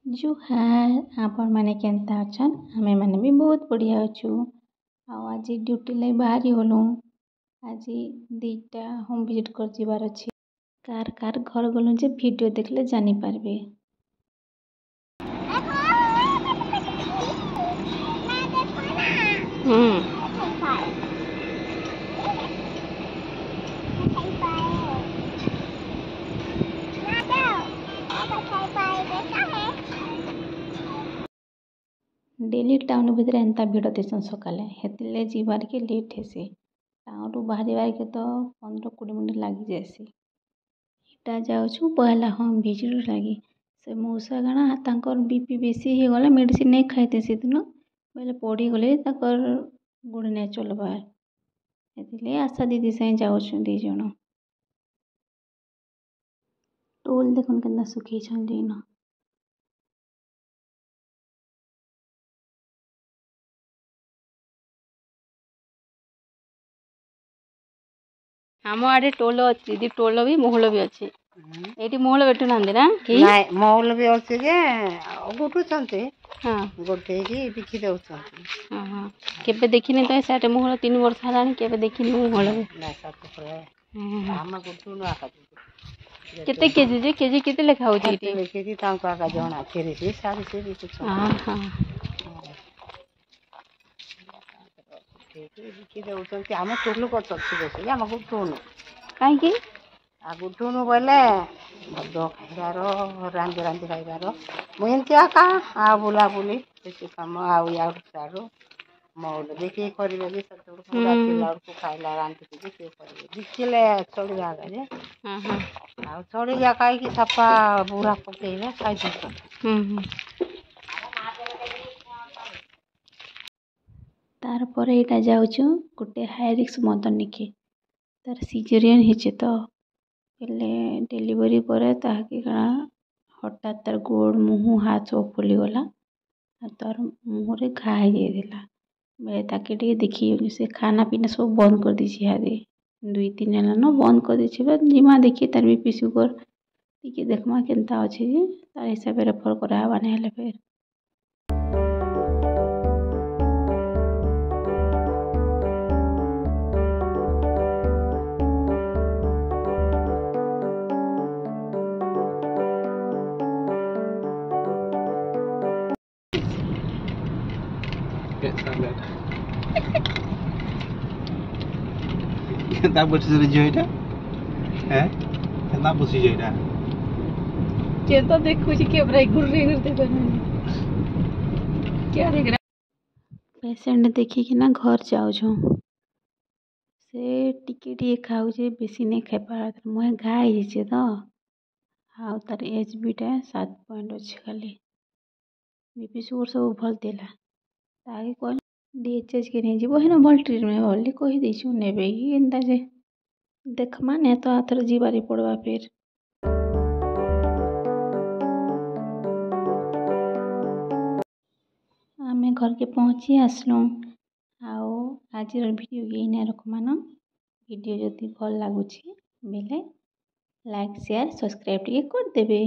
जुहार आपण मैंने केन्ता अछन हमें मैंने भी बहुत बढ़िया अच्छू आज ड्यूटी लगे बाहरी गलु आज दीटा होम विजिट कर जीवार अच्छी कार कार घर गलु जे वीडियो देखले जानी पारबे। डेली टाउन भितर एंता भिड़ देसन सकाले हेतिले जीवार के लेट हेसी टाउन बाहर के तो 15-20 मिनट लगी जासी इटा जाऊँ पहला होम विजिट लगी से मौसा काଣା तांकर बीपी बेसी हो गला मेडिसिन नहीं खाइते से दिन बोले पड़ी गले ताकर गुड़ नहीं चलबार हेतिले आशा दीदी से जाऊँ दी जण टोल देखन केन्ता सुखी छन दिन ଆମ ଆଡେ ଟୋଲ ଅଛି ଦିଦି ଟୋଲ ବି ମହୁଲ ବି ଅଛି ଏଇଠି ମହୁଲ ବେଟୁ ନାହାନ୍ତି ନା କି ନାଇଁ ମହୁଲ ବି ଅଛି ଯେ ଗୁଟୁଛନ୍ତି ହଁ ଗୋଟେଇକି ବିକି ଦଉଛନ୍ତି। ହଁ କେବେ ଦେଖିନି ତ ସେଟେ ମହୁଲ 3 ବର୍ଷ ହେଲାଣି କେବେ ଦେଖିନି ମହୁଲ ଆମେ ଗୁଟୁନୁ ଆକା କେତେ କେଜି ଯେ କେଜି କେତେ ଲେଖା ହଉଛି ଏଠି କେଜି ତାଙ୍କୁ ଆକା ଜଣା 30 40 ବିକୁଛନ୍ତି। ହଁ ବିକି ଦଉଛନ୍ତି ଆମେ ଟୁଲୁ କରୁଛନ୍ତି ବେଶୀ ଆମେ ଗୁଟୁନୁ କାହିଁକି ଗୁଟୁନୁ ବୋଇଲେ ଖାଇବାର ରାନ୍ଧି ଖାଇବାର ମୁଁ ଏମିତି ଆକା ଆଉ ବୁଲାବୁଲି ବେଶୀ କାମ ଆଉ ଇଆଡ଼ୁ ସିଆଡ଼ୁ ମହୁଲ ବି କିଏ କରିବେ ଯେ ସେତେବେଳକୁ ରାତିଲା ବେଳକୁ ଖାଇଲା ରାନ୍ଧିକି ବି କିଏ କରିବେ ବିକିଲେ ଚଳିବା ଯେ ଆଉ ଚଳିବା ଖାଇକି ସଫା ବୁଢ଼ା ପକେଇଲେ ଖାଇଦଉଛନ୍ତି। तार पर एटा जाऊँ गोटे हाई रिस्क मदन निके तार सिजेरियन हेचे तो पहले डेलीवरी पर ताकि काଣା हठात तार गोड़ मुँह हाथ सब फुलीगला तार मुँह रे घा हो जाइला बेले ताके टे देखी से खाना पीना सब बंद कर दीजिए हादे 2-3 दिन बंद कर दीजिए जिमा देखिए तार बीपी सुगर टिके देखमा केन्ता अच्छे जे तार हिसाब से रेफर करावा नहीं हेले फिर Kita bersih je dah. Kita bersih je dah. केतो देखु छी के ब्रेक गुर्रे करते क्या देख रहा पेशेंट देखी कि ना घर जाऊँ से टिके टिके खाऊ जे बेसी नहीं खाई पारा मुँह घा हो तो आउ तार एच बी टा 7 पॉइंट अच्छे खाली बीपी सुगर सब भल देला ताके कह डीएचएच के नहीं जीव हेन भल ट्रिटमेंट बोली कही देछु नेबे कि एंता जे देखमा ने तो आथर जीवारी पड़वा फिर आमे घर के पहुँची आसलु आओ आज वीडियो ये रखमान वीडियो जदि भल लगुच बेले लाइक शेयर सब्सक्राइब टिके कर देबे।